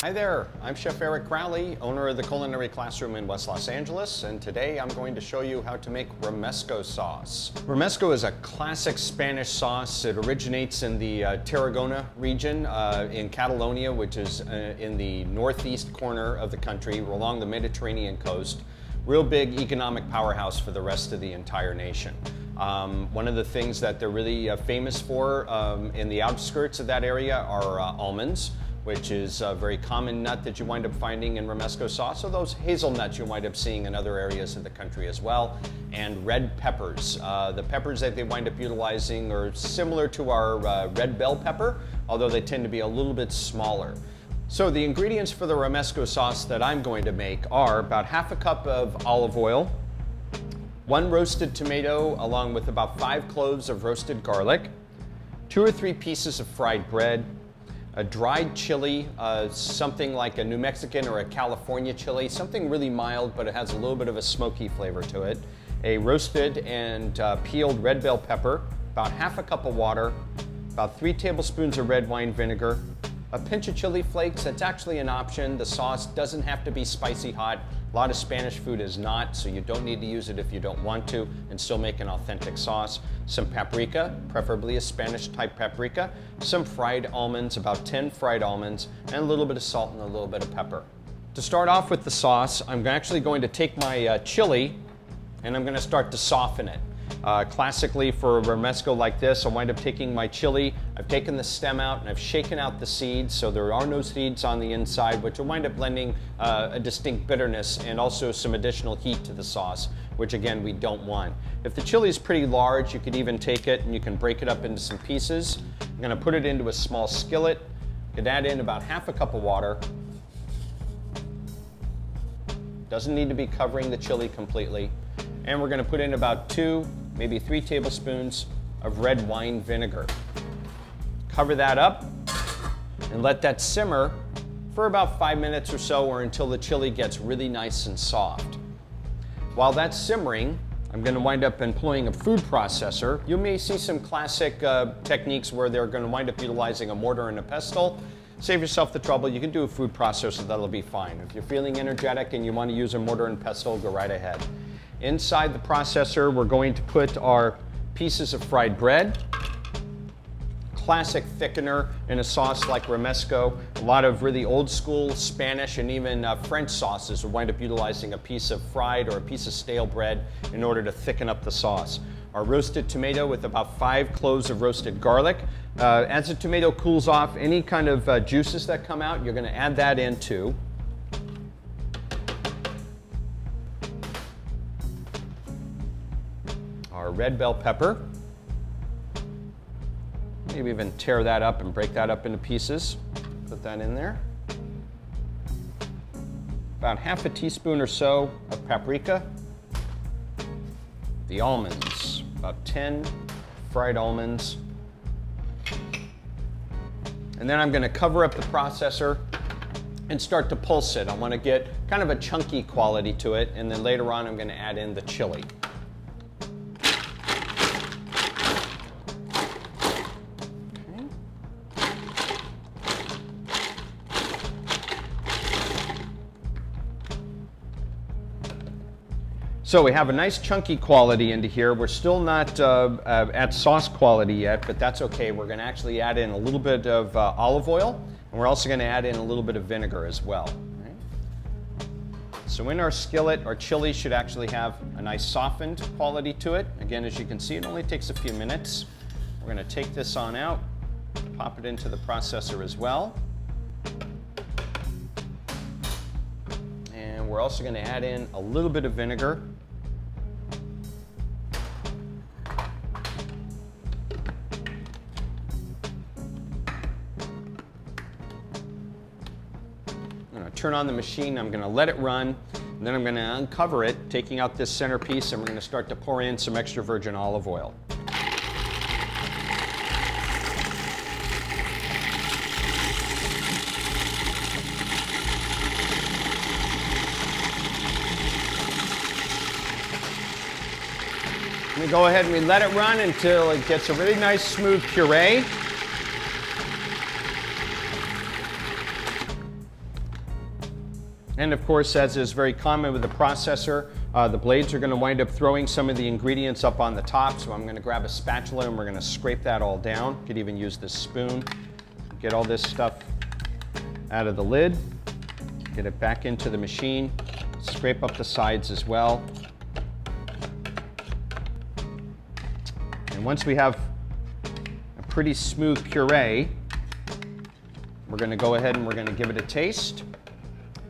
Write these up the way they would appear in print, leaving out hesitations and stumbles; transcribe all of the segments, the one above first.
Hi there, I'm Chef Eric Crowley, owner of the Culinary Classroom in West Los Angeles, and today I'm going to show you how to make Romesco sauce. Romesco is a classic Spanish sauce. It originates in the Tarragona region in Catalonia, which is in the northeast corner of the country along the Mediterranean coast. Real big economic powerhouse for the rest of the entire nation. One of the things that they're really famous for in the outskirts of that area are almonds, which is a very common nut that you wind up finding in Romesco sauce, or those hazelnuts you wind up seeing in other areas of the country as well, and red peppers. The peppers that they wind up utilizing are similar to our red bell pepper, although they tend to be a little bit smaller. So the ingredients for the Romesco sauce that I'm going to make are about half a cup of olive oil, 1 roasted tomato along with about 5 cloves of roasted garlic, 2 or 3 pieces of fried bread, a dried chili, something like a New Mexican or a California chili, something really mild, but it has a little bit of a smoky flavor to it. A roasted and peeled red bell pepper, about half a cup of water, about 3 tablespoons of red wine vinegar, a pinch of chili flakes. That's actually an option. The sauce doesn't have to be spicy hot. A lot of Spanish food is not, so you don't need to use it if you don't want to and still make an authentic sauce. Some paprika, preferably a Spanish type paprika, some fried almonds, about 10 fried almonds, and a little bit of salt and a little bit of pepper. To start off with the sauce, I'm actually going to take my chili and I'm going to start to soften it. Classically for a Romesco like this, I'll wind up taking my chili, I've taken the stem out and I've shaken out the seeds, so there are no seeds on the inside, which will wind up lending a distinct bitterness and also some additional heat to the sauce, which again we don't want. If the chili is pretty large, you could even take it and you can break it up into some pieces. I'm going to put it into a small skillet. You could add in about half a cup of water. Doesn't need to be covering the chili completely. And we're going to put in about 2, maybe 3 tablespoons of red wine vinegar. Cover that up and let that simmer for about 5 minutes or so, or until the chili gets really nice and soft. While that's simmering, I'm going to wind up employing a food processor. You may see some classic techniques where they're going to wind up utilizing a mortar and a pestle. Save yourself the trouble. You can do a food processor, that'll be fine. If you're feeling energetic and you want to use a mortar and pestle, go right ahead. Inside the processor, we're going to put our pieces of fried bread, classic thickener in a sauce like Romesco. A lot of really old school Spanish and even French sauces will wind up utilizing a piece of fried or a piece of stale bread in order to thicken up the sauce. Our roasted tomato with about 5 cloves of roasted garlic. As the tomato cools off, any kind of juices that come out, you're going to add that in too. Our red bell pepper. Maybe even tear that up and break that up into pieces. Put that in there. About half a teaspoon or so of paprika. The almonds, about 10 fried almonds. And then I'm going to cover up the processor and start to pulse it. I want to get kind of a chunky quality to it, and then later on I'm going to add in the chili. So we have a nice chunky quality into here. We're still not at sauce quality yet, but that's okay. We're going to actually add in a little bit of olive oil, and we're also going to add in a little bit of vinegar as well. Right? So in our skillet, our chili should actually have a nice softened quality to it. Again, as you can see, it only takes a few minutes. We're going to take this on out, pop it into the processor as well. And we're also going to add in a little bit of vinegar. Turn on the machine, I'm going to let it run, and then I'm going to uncover it, taking out this centerpiece, and we're going to start to pour in some extra virgin olive oil. We go ahead and we let it run until it gets a really nice smooth puree. And of course, as is very common with the processor, the blades are going to wind up throwing some of the ingredients up on the top. So I'm going to grab a spatula and we're going to scrape that all down. You could even use this spoon. Get all this stuff out of the lid. Get it back into the machine. Scrape up the sides as well. And once we have a pretty smooth puree, we're going to go ahead and we're going to give it a taste.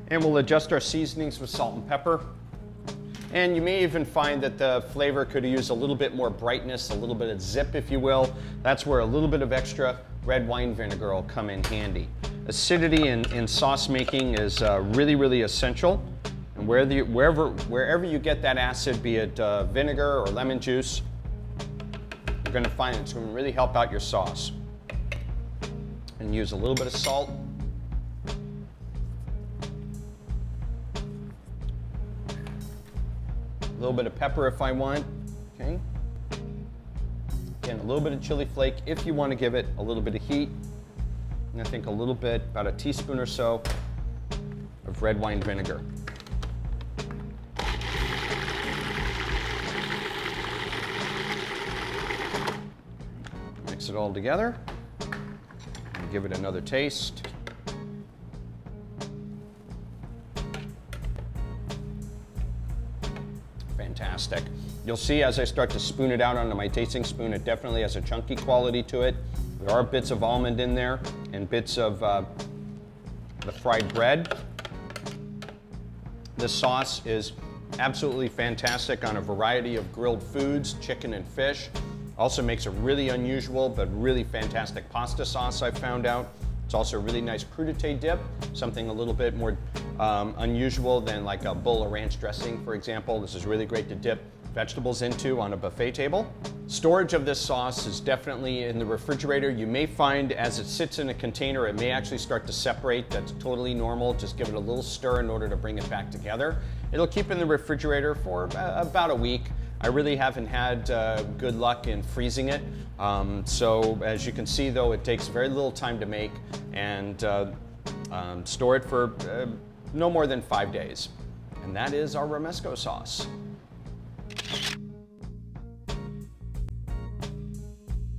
And we'll adjust our seasonings with salt and pepper. And you may even find that the flavor could use a little bit more brightness, a little bit of zip, if you will. That's where a little bit of extra red wine vinegar will come in handy. Acidity in sauce making is really, really essential. And wherever you get that acid, be it vinegar or lemon juice, you're going to find it's going to really help out your sauce. And use a little bit of salt. A little bit of pepper if I want, okay? Again, a little bit of chili flake if you want to give it a little bit of heat. And I think a little bit, about a teaspoon or so of red wine vinegar. Mix it all together and give it another taste. Fantastic. You'll see as I start to spoon it out onto my tasting spoon, it definitely has a chunky quality to it. There are bits of almond in there and bits of the fried bread. This sauce is absolutely fantastic on a variety of grilled foods, chicken and fish. Also makes a really unusual but really fantastic pasta sauce, I've found out. It's also a really nice crudité dip, something a little bit more unusual than like a bowl of ranch dressing, for example. This is really great to dip vegetables into on a buffet table. Storage of this sauce is definitely in the refrigerator. You may find as it sits in a container, it may actually start to separate. That's totally normal. Just give it a little stir in order to bring it back together. It'll keep in the refrigerator for about a week. I really haven't had good luck in freezing it. So as you can see though, it takes very little time to make and store it for no more than 5 days. And that is our Romesco sauce.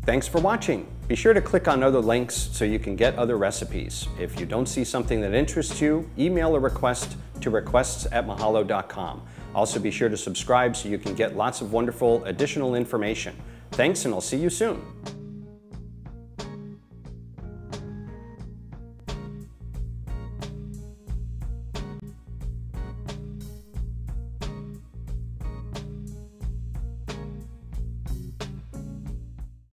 Thanks for watching. Be sure to click on other links so you can get other recipes. If you don't see something that interests you, email a request to requests@mahalo.com. Also be sure to subscribe so you can get lots of wonderful additional information. Thanks, and I'll see you soon.